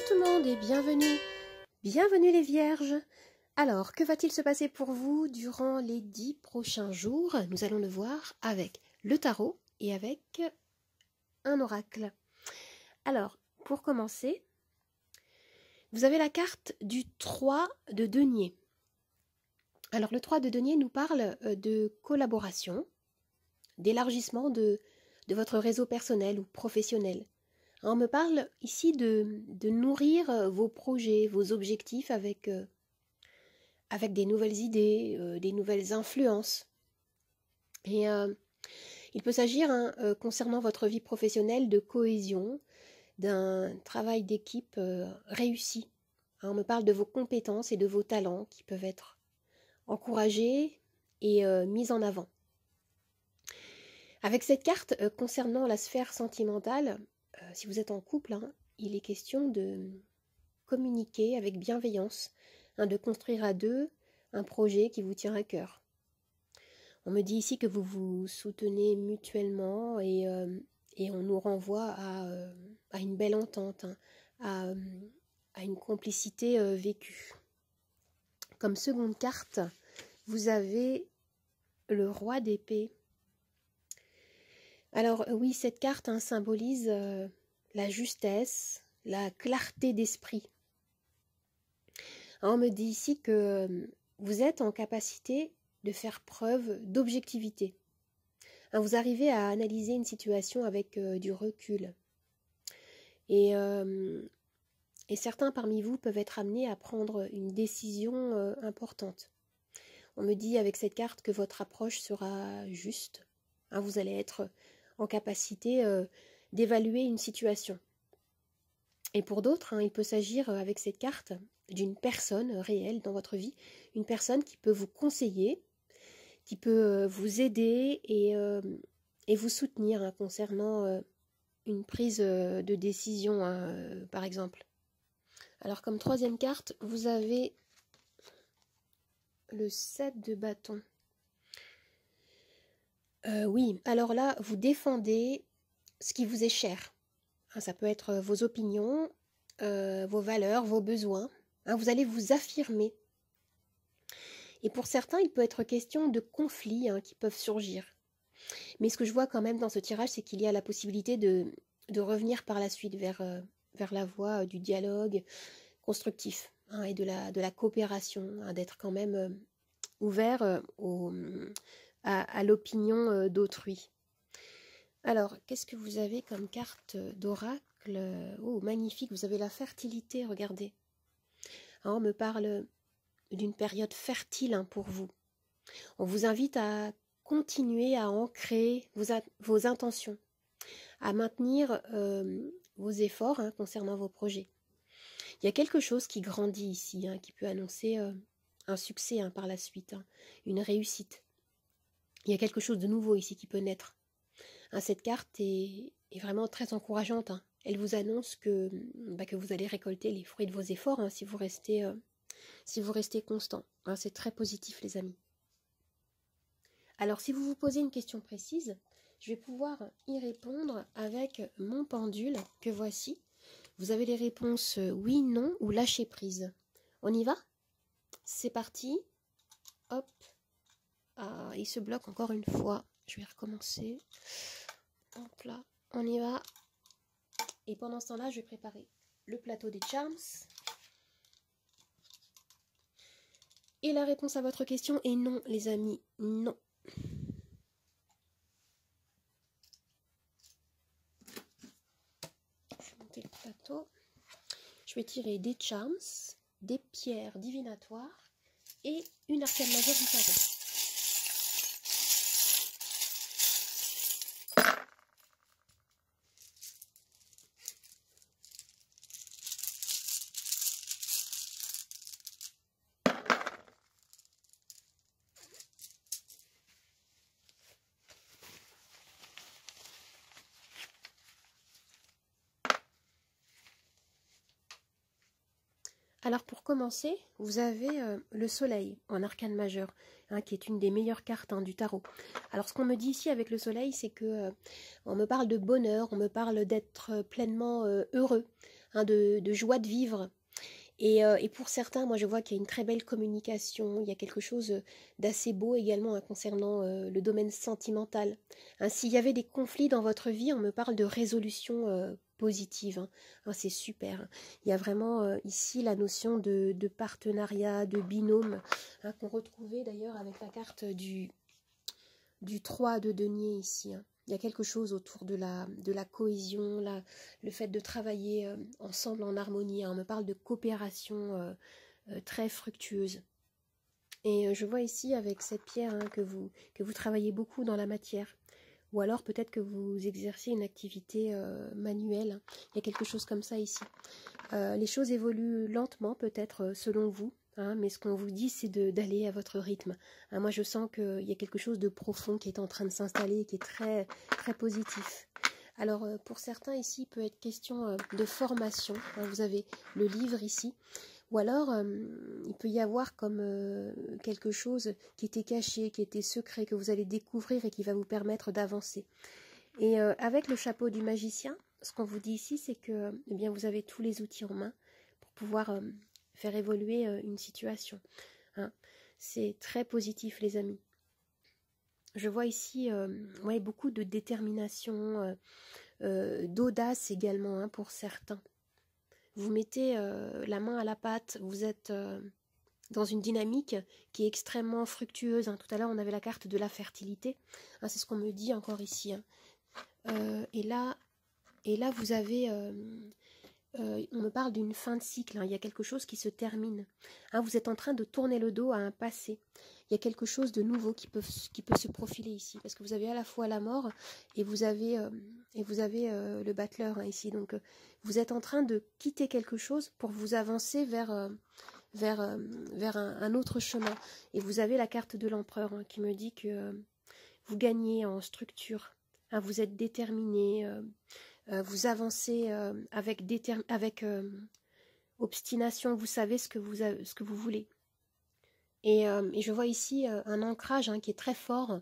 tout le monde et bienvenue les vierges. Alors, que va-t-il se passer pour vous durant les 10 prochains jours? Nous allons le voir avec le tarot et avec un oracle. Alors, pour commencer, vous avez la carte du 3 de denier. Alors, le 3 de denier nous parle de collaboration, d'élargissement de votre réseau personnel ou professionnel. On me parle ici de nourrir vos projets, vos objectifs avec des nouvelles idées, des nouvelles influences. Et il peut s'agir, concernant votre vie professionnelle, de cohésion, d'un travail d'équipe réussi. On me parle de vos compétences et de vos talents qui peuvent être encouragés et mis en avant. Avec cette carte, concernant la sphère sentimentale, si vous êtes en couple, il est question de communiquer avec bienveillance, de construire à deux un projet qui vous tient à cœur. On me dit ici que vous vous soutenez mutuellement et on nous renvoie à une belle entente, à une complicité vécue. Comme seconde carte, vous avez le roi d'épée. Alors oui, cette carte symbolise la justesse, la clarté d'esprit. On me dit ici que vous êtes en capacité de faire preuve d'objectivité. Vous arrivez à analyser une situation avec du recul. Et certains parmi vous peuvent être amenés à prendre une décision importante. On me dit avec cette carte que votre approche sera juste. Vous allez être en capacité d'évaluer une situation. Et pour d'autres, il peut s'agir avec cette carte d'une personne réelle dans votre vie, une personne qui peut vous conseiller, qui peut vous aider et vous soutenir concernant une prise de décision, par exemple. Alors comme troisième carte, vous avez le 7 de bâton. Oui, alors là, vous défendez ce qui vous est cher. Ça peut être vos opinions, vos valeurs, vos besoins. Vous allez vous affirmer. Et pour certains, il peut être question de conflits qui peuvent surgir. Mais ce que je vois quand même dans ce tirage, c'est qu'il y a la possibilité de revenir par la suite vers la voie du dialogue constructif et de la coopération, d'être quand même ouvert à l'opinion d'autrui. Alors, qu'est-ce que vous avez comme carte d'oracle? Oh, magnifique, vous avez la fertilité, regardez. On me parle d'une période fertile pour vous. On vous invite à continuer à ancrer vos intentions, à maintenir vos efforts concernant vos projets. Il y a quelque chose qui grandit ici, qui peut annoncer un succès par la suite, une réussite. Il y a quelque chose de nouveau ici qui peut naître. Cette carte est vraiment très encourageante. Elle vous annonce que vous allez récolter les fruits de vos efforts si vous restez constant. C'est très positif, les amis. Alors, si vous vous posez une question précise, je vais pouvoir y répondre avec mon pendule que voici. Vous avez les réponses oui, non ou lâcher prise. On y va? C'est parti. Hop. Il se bloque encore une fois. Je vais recommencer. Hop là. On y va. Et pendant ce temps-là, je vais préparer le plateau des charms. Et la réponse à votre question est non, les amis. Non. Je vais monter le plateau. Je vais tirer des charms, des pierres divinatoires et une arcane majeure du tarot. Alors pour commencer, vous avez le soleil en arcane majeur, qui est une des meilleures cartes du tarot. Alors ce qu'on me dit ici avec le soleil, c'est que on me parle de bonheur, on me parle d'être pleinement heureux. hein, de joie de vivre. Et pour certains, moi je vois qu'il y a une très belle communication, il y a quelque chose d'assez beau également hein, concernant le domaine sentimental. Hein, s'il y avait des conflits dans votre vie, on me parle de résolution positive. Hein. Hein, c'est super. Hein. Il y a vraiment ici la notion de partenariat, de binôme, hein, qu'on retrouvait d'ailleurs avec la carte du 3 de denier ici. Hein. Il y a quelque chose autour de la cohésion, le fait de travailler ensemble en harmonie. Hein. On me parle de coopération très fructueuse. Et je vois ici avec cette pierre hein, que vous travaillez beaucoup dans la matière. Ou alors peut-être que vous exercez une activité manuelle. Hein. Il y a quelque chose comme ça ici. Les choses évoluent lentement peut-être selon vous. Hein, mais ce qu'on vous dit, c'est d'aller à votre rythme. Hein, moi, je sens qu'il y a quelque chose de profond qui est en train de s'installer, qui est très, très positif. Alors, pour certains, ici, il peut être question de formation. Hein, vous avez le livre ici. Ou alors, il peut y avoir comme quelque chose qui était caché, qui était secret, que vous allez découvrir et qui va vous permettre d'avancer. Et avec le chapeau du magicien, ce qu'on vous dit ici, c'est que eh bien, vous avez tous les outils en main pour pouvoir faire évoluer une situation. Hein. C'est très positif, les amis. Je vois ici ouais, beaucoup de détermination, d'audace également hein, pour certains. Vous mettez la main à la pâte, vous êtes dans une dynamique qui est extrêmement fructueuse. Hein. Tout à l'heure, on avait la carte de la fertilité. Hein, c'est ce qu'on me dit encore ici. Hein. Et là, vous avez... on me parle d'une fin de cycle, hein. Il y a quelque chose qui se termine. Hein, vous êtes en train de tourner le dos à un passé. Il y a quelque chose de nouveau qui peut se profiler ici. Parce que vous avez à la fois la mort et vous avez le battleur hein, ici. Donc vous êtes en train de quitter quelque chose pour vous avancer vers un autre chemin. Et vous avez la carte de l'empereur hein, qui me dit que vous gagnez en structure. Hein, vous êtes déterminé. Vous avancez avec obstination, vous savez ce que vous voulez. Et je vois ici un ancrage hein, qui est très fort,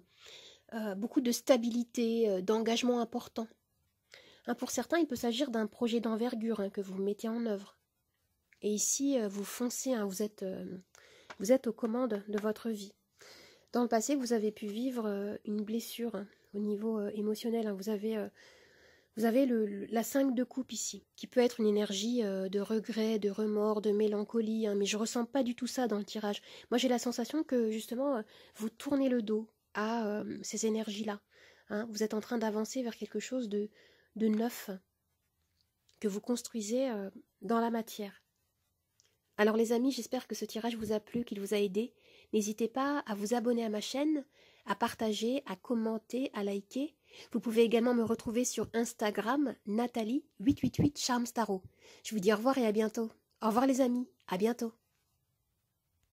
beaucoup de stabilité, d'engagement important. Hein, pour certains, il peut s'agir d'un projet d'envergure hein, que vous mettez en œuvre. Et ici, vous foncez, hein, vous êtes aux commandes de votre vie. Dans le passé, vous avez pu vivre une blessure hein, au niveau émotionnel. Hein, vous avez la 5 de coupe ici, qui peut être une énergie de regret, de remords, de mélancolie, hein, mais je ne ressens pas du tout ça dans le tirage. Moi, j'ai la sensation que, justement, vous tournez le dos à ces énergies-là. Hein. Vous êtes en train d'avancer vers quelque chose de neuf que vous construisez dans la matière. Alors, les amis, j'espère que ce tirage vous a plu, qu'il vous a aidé. N'hésitez pas à vous abonner à ma chaîne, à partager, à commenter, à liker. Vous pouvez également me retrouver sur Instagram, Nathalie888 Charmes Tarot. Je vous dis au revoir et à bientôt. Au revoir les amis, à bientôt.